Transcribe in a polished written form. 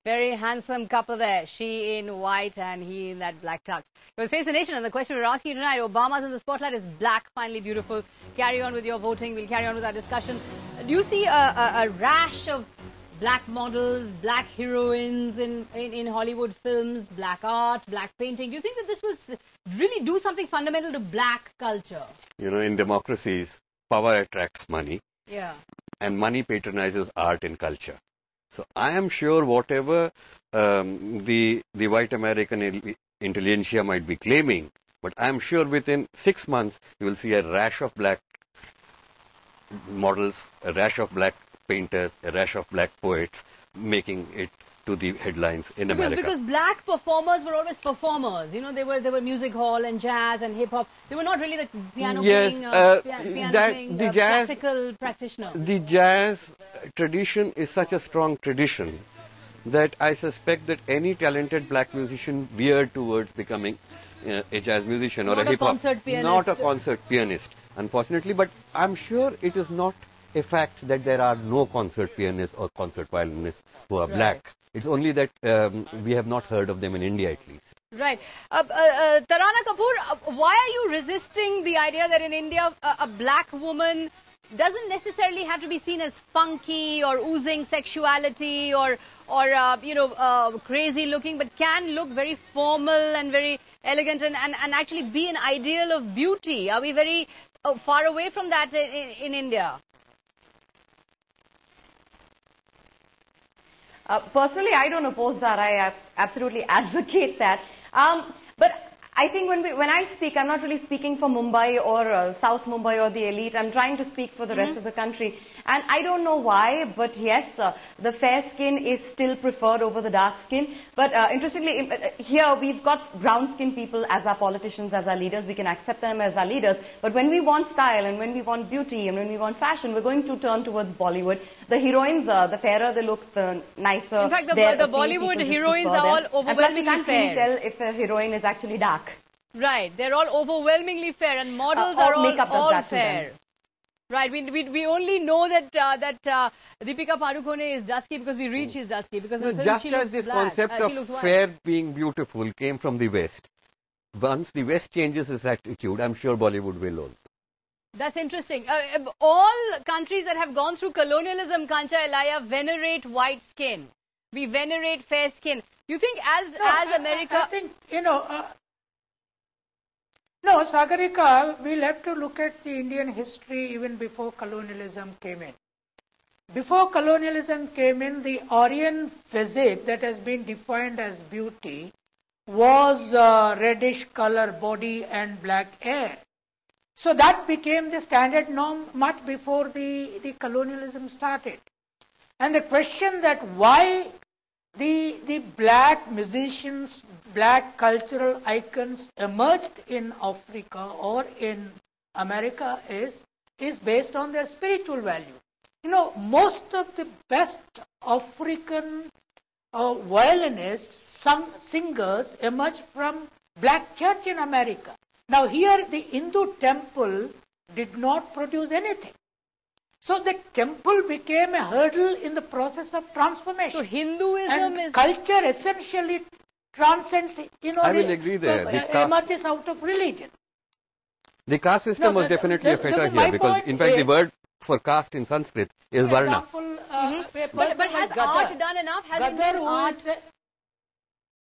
Very handsome couple there. She in white and he in that black tux. Well, Face the Nation, and the question we're asking you tonight, Obama's in the spotlight, is black finally beautiful? Carry on with your voting. We'll carry on with our discussion. Do you see a rash of black models, black heroines in Hollywood films, black art, black painting? Do you think that this will really do something fundamental to black culture? You know, in democracies, power attracts money. Yeah. And money patronizes art and culture. So I am sure whatever the white American intelligentsia might be claiming, but I am sure within 6 months you will see a rash of black models, a rash of black painters, a rash of black poets making it to the headlines in America. Because black performers were always performers. You know, they were music hall and jazz and hip hop. They were not really the piano playing, classical practitioners. The jazz tradition is such a strong tradition that I suspect that any talented black musician veered towards becoming a jazz musician or a hip hop. Not a concert pianist, unfortunately. But I'm sure it is not a fact that there are no concert pianists or concert violinists who are black. It's only that we have not heard of them in India, at least. Right. Tarana Kapoor, why are you resisting the idea that in India a black woman doesn't necessarily have to be seen as funky or oozing sexuality or crazy looking, but can look very formal and very elegant and actually be an ideal of beauty? Are we very far away from that in India? Personally, I don't oppose that. I absolutely advocate that. But I think when I speak, I'm not really speaking for Mumbai or South Mumbai or the elite. I'm trying to speak for the rest of the country. And I don't know why, but yes, the fair skin is still preferred over the dark skin. But interestingly, here we've got brown-skinned people as our politicians, as our leaders. We can accept them as our leaders. But when we want style and when we want beauty and when we want fashion, we're going to turn towards Bollywood. The heroines, the fairer they look, the nicer. In fact, the Bollywood heroines are all overwhelmingly fair. You can't tell if a heroine is actually dark. Right, they're all overwhelmingly fair, and models are all fair. Right, we only know that Deepika Padukone is dusky because we read she's dusky. Because just as this concept of fair being beautiful came from the West, once the West changes its attitude, I'm sure Bollywood will also. That's interesting. All countries that have gone through colonialism, Kancha Elaya, venerate white skin. We venerate fair skin. You think as America... I think, no, Sagarika, we'll have to look at the Indian history even before colonialism came in. Before colonialism came in, the Aryan physique that has been defined as beauty was reddish color body and black hair. So that became the standard norm much before the colonialism started. And the question that why the black musicians, black cultural icons emerged in Africa or in America is based on their spiritual value. You know, most of the best African violinists, singers emerged from black church in America. Now here the Hindu temple did not produce anything. So the temple became a hurdle in the process of transformation. So Hinduism and culture essentially transcends, I will agree there. Emerges out of religion. The caste system was definitely a factor here because, in fact, the word for caste in Sanskrit is varna. But has art done enough? Has Indian art